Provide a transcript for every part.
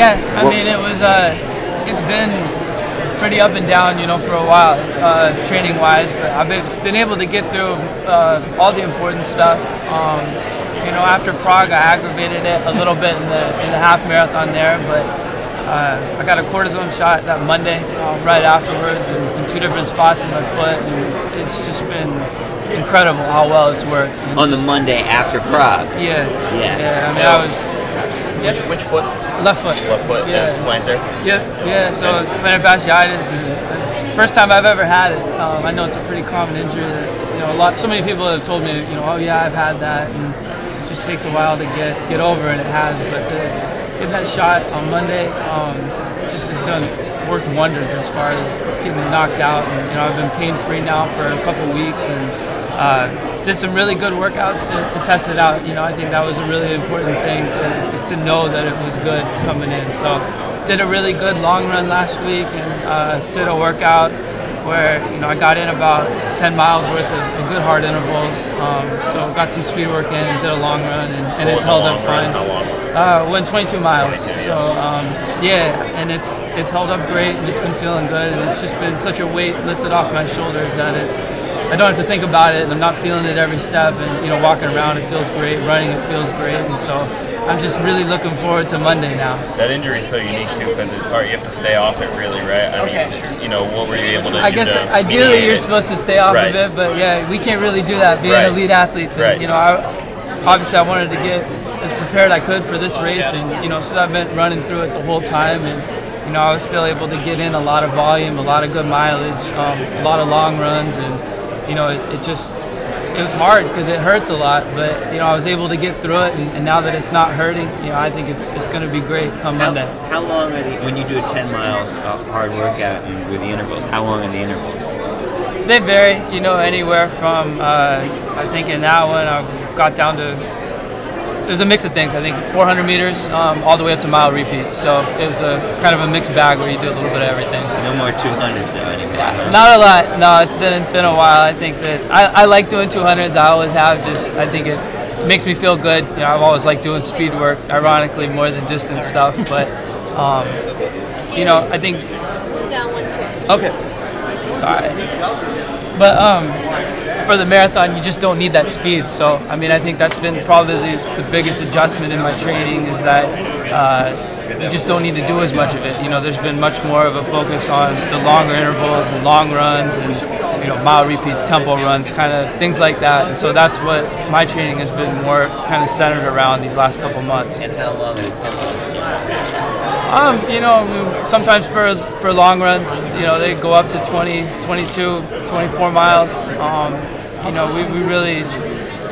Yeah, I mean, it's been pretty up and down, for a while, training-wise. But I've been able to get through all the important stuff. After Prague, I aggravated it a little bit in the half marathon there, but I got a cortisone shot that Monday right afterwards in 2 different spots in my foot, and it's just been incredible how well it's worked. On the Monday after Prague? Yeah. I mean, I was... Which foot? Left foot. Left foot, yeah. Plantar? Yeah, so plantar fasciitis, and first time I've ever had it. I know it's a pretty common injury that, so many people have told me, oh yeah, I've had that, and it just takes a while to get over, and it has, but getting that shot on Monday just has worked wonders as far as getting knocked out, and I've been pain-free now for a couple weeks, and did some really good workouts to test it out. I think that was a really important thing just to know that it was good coming in. So did a really good long run last week, and did a workout where I got in about 10 miles worth of good hard intervals. So got some speed work in and did a long run, and it's held up fine. How long? Went 22 miles. So and it's held up great, and it's been feeling good, and it's just been such a weight lifted off my shoulders that I don't have to think about it, and I'm not feeling it every step, and walking around it feels great, running it feels great, and so I'm just really looking forward to Monday now. That injury is so unique too, because it's hard. You have to stay off it, really, right? I mean, what were you able to do? I guess ideally you're supposed to stay off of it, but yeah, we can't really do that being elite athletes. And, obviously I wanted to get as prepared I could for this race, and so I've been running through it the whole time, and I was still able to get in a lot of volume, a lot of good mileage, a lot of long runs, and it was hard because it hurts a lot, but I was able to get through it, and now that it's not hurting, I think it's going to be great come Monday. How long are when you do a 10 miles hard workout and with the intervals? How long are the intervals? They vary, anywhere from I think in that one I got down to. There's a mix of things. I think 400 meters all the way up to mile repeats. So it was a kind of a mixed bag where you do a little bit of everything. No more 200s though anymore. Yeah, not a lot. No, it's been a while. I think that I like doing 200s. I always have. I think it makes me feel good. I've always liked doing speed work, ironically more than distance stuff. But I think. Down 1, 2. Okay. Sorry. But for the marathon, you just don't need that speed. So, I mean, I think that's been probably the biggest adjustment in my training is that you just don't need to do as much of it. There's been much more of a focus on the longer intervals and long runs and, mile repeats, tempo runs, kind of things like that. And so that's what my training has been more kind of centered around these last couple months. And how long are the tempos? Sometimes for long runs, they go up to 20, 22, 24 miles. We really,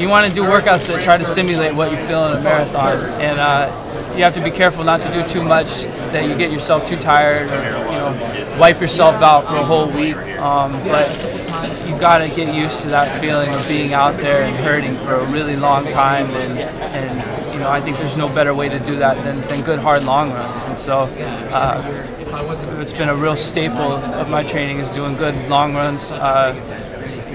you want to do workouts that try to simulate what you feel in a marathon, and you have to be careful not to do too much that you get yourself too tired or wipe yourself out for a whole week. But you got to get used to that feeling of being out there and hurting for a really long time, and I think there's no better way to do that than good hard long runs. And so it's been a real staple of my training is doing good long runs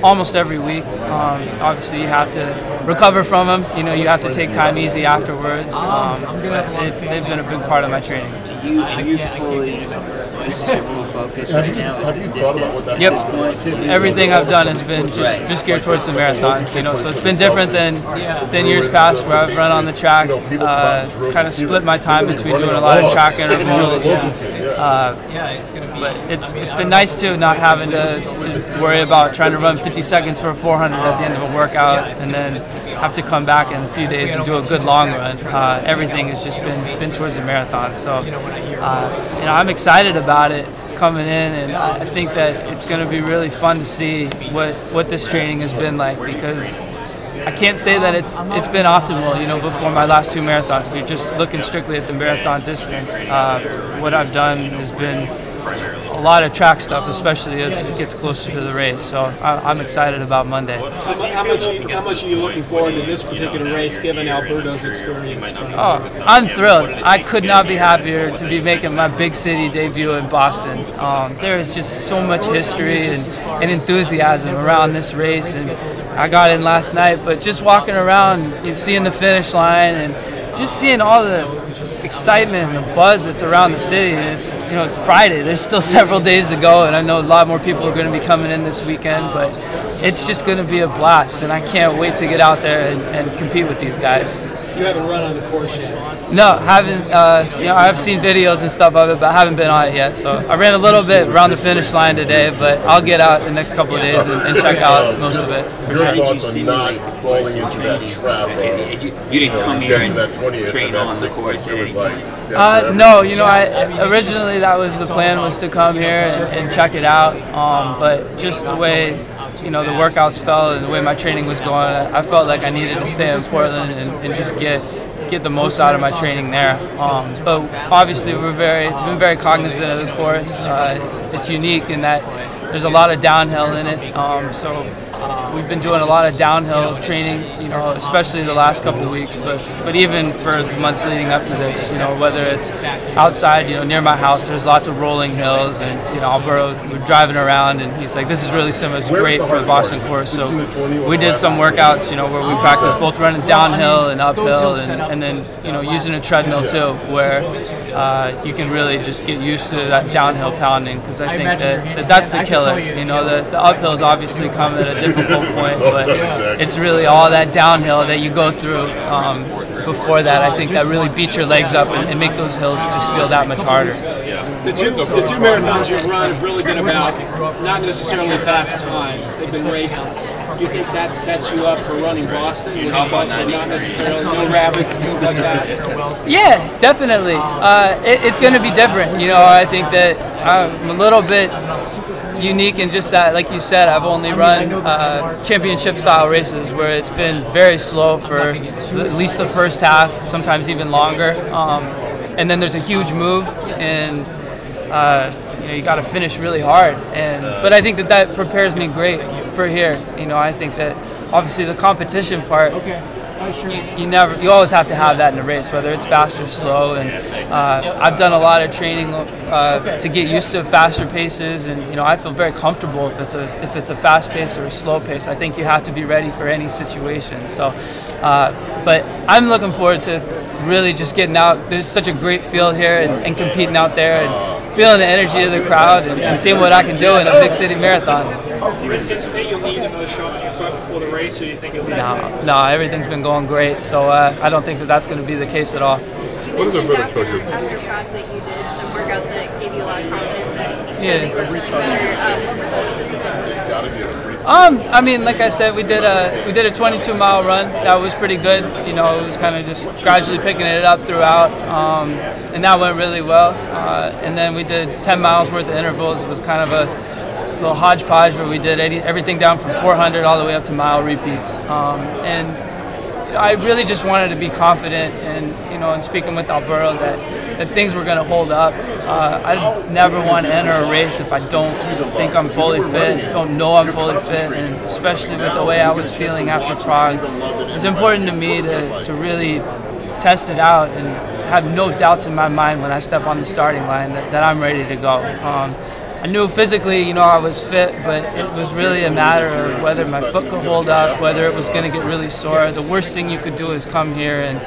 almost every week. Obviously you have to recover from them. You have to take time easy afterwards. But they've been a big part of my training. This is your full focus right now? Is this distance? Yep. Everything I've done has been just geared towards the marathon. So it's been different than years past where I've run on the track, kind of split my time between doing a lot of track intervals. But it's been nice too, not having to worry about trying to run 50 seconds for a 400 at the end of a workout and then have to come back in a few days and do a good long run. Everything has just been towards the marathon. So I'm excited about it coming in, and I think that it's going to be really fun to see what this training has been like, because I can't say that it's been optimal, before my last 2 marathons. If you're just looking strictly at the marathon distance, what I've done has been a lot of track stuff, especially as it gets closer to the race. So I'm excited about Monday. So how much are you looking forward to this particular race, given Alberto's experience? Oh, I'm thrilled. I could not be happier to be making my big city debut in Boston. There is just so much history and enthusiasm around this race, and I got in last night, but just walking around, seeing the finish line and just seeing all the excitement and the buzz that's around the city. It's, you know, it's Friday. There's still several days to go, and I know a lot more people are going to be coming in this weekend, but it's just going to be a blast, and I can't wait to get out there and compete with these guys. You haven't run on the course yet? No, haven't. You know, I've seen videos and stuff of it, but I haven't been on it yet. So I ran a little bit around the finish line today, but I'll get out the next couple of days and check out most of it. Your thoughts on not falling into that trap? You didn't come here and train on the course. No, you know, originally that was the plan, was to come here and check it out. But just the way, you know, the workouts fell and the way my training was going, I felt like I needed to stay in Portland and just get the most out of my training there. But obviously we've been very cognizant of the course. It's unique in that there's a lot of downhill in it. So we've been doing a lot of downhill training, you know, especially the last couple of weeks, but even for the months leading up to this, you know, whether it's outside, you know, near my house, there's lots of rolling hills, and, you know, we're driving around, and he's like, this is really similar, it's great for the Boston course. So we did some workouts, you know, where we practiced both running downhill and uphill, and then, you know, using a treadmill too, where you can really just get used to that downhill pounding, because I think that's the killer. You know, the uphills obviously come at a difficult point, but it's really all that downhill that you go through before that. I think that really beats your legs up and make those hills just feel that much harder. The two marathons you've run have really been about not necessarily fast times. They've been races. You think that sets you up for running Boston? Which is also not necessarily no rabbits, things like that. Yeah, definitely. It's going to be different. You know, I think that I'm a little bit unique in just that, like you said, I've only run championship style races where it's been very slow for at least the first half, sometimes even longer. And then there's a huge move, and you know, you got to finish really hard. But I think that prepares me great for here. You know, I think that obviously the competition part, you always have to have that in a race, whether it's fast or slow. And I've done a lot of training to get used to faster paces, and, you know, I feel very comfortable if it's a fast pace or a slow pace. I think you have to be ready for any situation. So, but I'm looking forward to really just getting out. There's such a great field here, and competing out there and feeling the energy of the crowd and seeing what I can do in a big city marathon. Do you anticipate you'll need another shot on your foot before the race, or do you think it'll be No, everything's been going great, so I don't think that's going to be the case at all. You mentioned after Prague that you did some workouts that gave you a lot of confidence that showed that you were feeling better. What were those specifically? I mean, like I said, we did a 22-mile run. That was pretty good. You know, it was kind of just gradually picking it up throughout, and that went really well. And then we did 10 miles worth of intervals. It was kind of a little hodgepodge where we did everything down from 400 all the way up to mile repeats. And you know, I really just wanted to be confident, and, you know, and speaking with Alberto, that things were going to hold up. I never want to enter a race if I don't think I'm fully fit, don't know I'm fully fit, and especially with the way I was feeling after Prague. It's important to me to really test it out and have no doubts in my mind when I step on the starting line that I'm ready to go. I knew physically, you know, I was fit, but it was really a matter of whether my foot could hold up, whether it was going to get really sore. The worst thing you could do is come here and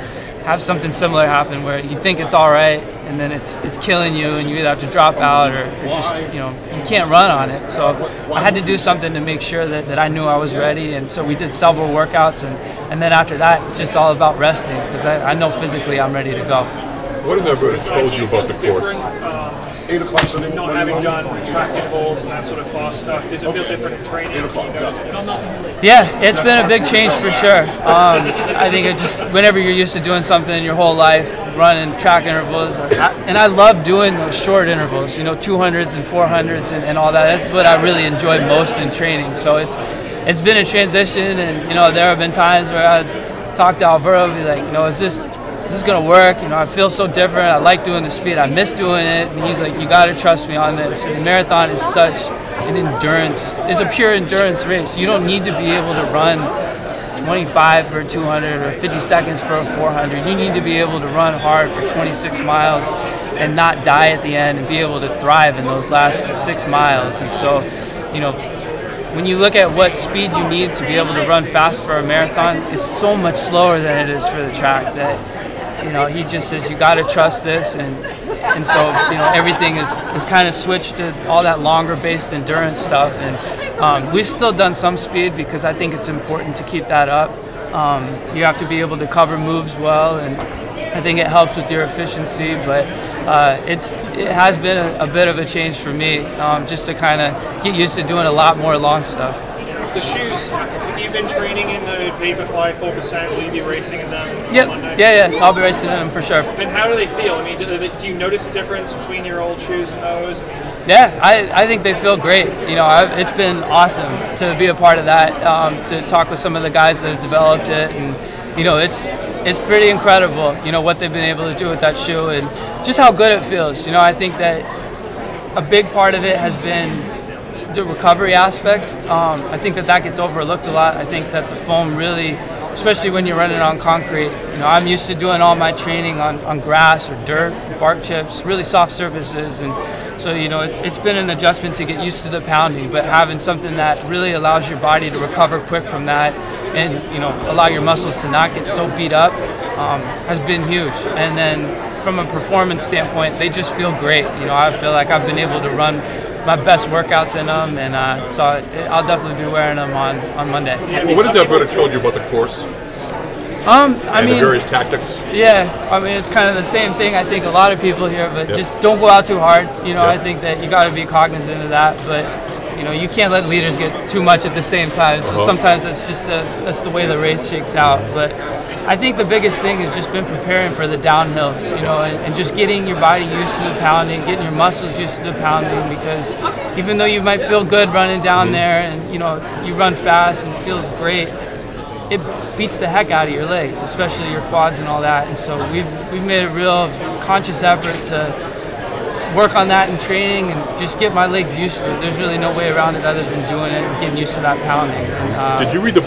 have something similar happen where you think it's all right, and then it's killing you, and you either have to drop out or just, you know, you can't run on it. So I had to do something to make sure that I knew I was ready, and so we did several workouts, and then after that, it's just all about resting, because I know physically I'm ready to go. What did that really told you about the course? Not having done track intervals and that sort of fast stuff, does it feel different in training? Yeah, it's been a big change for sure. I think it just, whenever you're used to doing something your whole life, running track intervals, and I love doing those short intervals, you know, 200s and 400s and all that. That's what I really enjoy most in training. So it's been a transition, and, you know, there have been times where I talk to Alberto and be like, you know, is this going to work? You know, I feel so different. I like doing the speed. I miss doing it. And he's like, you got to trust me on this. The marathon is such an endurance. It's a pure endurance race. You don't need to be able to run 25 for 200 or 50 seconds for a 400. You need to be able to run hard for 26 miles and not die at the end, and be able to thrive in those last 6 miles. And so, you know, when you look at what speed you need to be able to run fast for a marathon, it's so much slower than it is for the track, that you know, he just says you got to trust this, and so you know everything is kind of switched to all that longer based endurance stuff, and we've still done some speed because I think it's important to keep that up. You have to be able to cover moves well, and I think it helps with your efficiency, but it has been a bit of a change for me, just to kind of get used to doing a lot more long stuff. The shoes, have you been training in the Vaporfly 4%? Will you be racing in them? Yep. Yeah, I'll be racing in them for sure. And how do they feel? I mean, do you notice a difference between your old shoes and those? Yeah, I think they feel great. You know, it's been awesome to be a part of that, to talk with some of the guys that have developed it, and you know, it's pretty incredible, you know, what they've been able to do with that shoe and just how good it feels. You know, I think that a big part of it has been the recovery aspect. I think that gets overlooked a lot. I think that the foam really, especially when you're running on concrete, you know, I'm used to doing all my training on grass or dirt, bark chips, really soft surfaces, and so, you know, it's been an adjustment to get used to the pounding, but having something that really allows your body to recover quick from that and, you know, allow your muscles to not get so beat up has been huge. And then from a performance standpoint, they just feel great. You know, I feel like I've been able to run my best workouts in them, and so I'll definitely be wearing them on Monday. What has that brother told you about the course? I mean, the various tactics? Yeah, I mean, it's kind of the same thing I think a lot of people hear, but just don't go out too hard. You know, I think that you got to be cognizant of that, but you know, you can't let leaders get too much at the same time. So sometimes that's the way the race shakes out. But I think the biggest thing has just been preparing for the downhills, you know, and just getting your body used to the pounding, getting your muscles used to the pounding, because even though you might feel good running down there and, you know, you run fast and it feels great, it beats the heck out of your legs, especially your quads and all that. And so we've made a real conscious effort to work on that in training and just get my legs used to it. There's really no way around it other than doing it and getting used to that pounding. Did you read the book?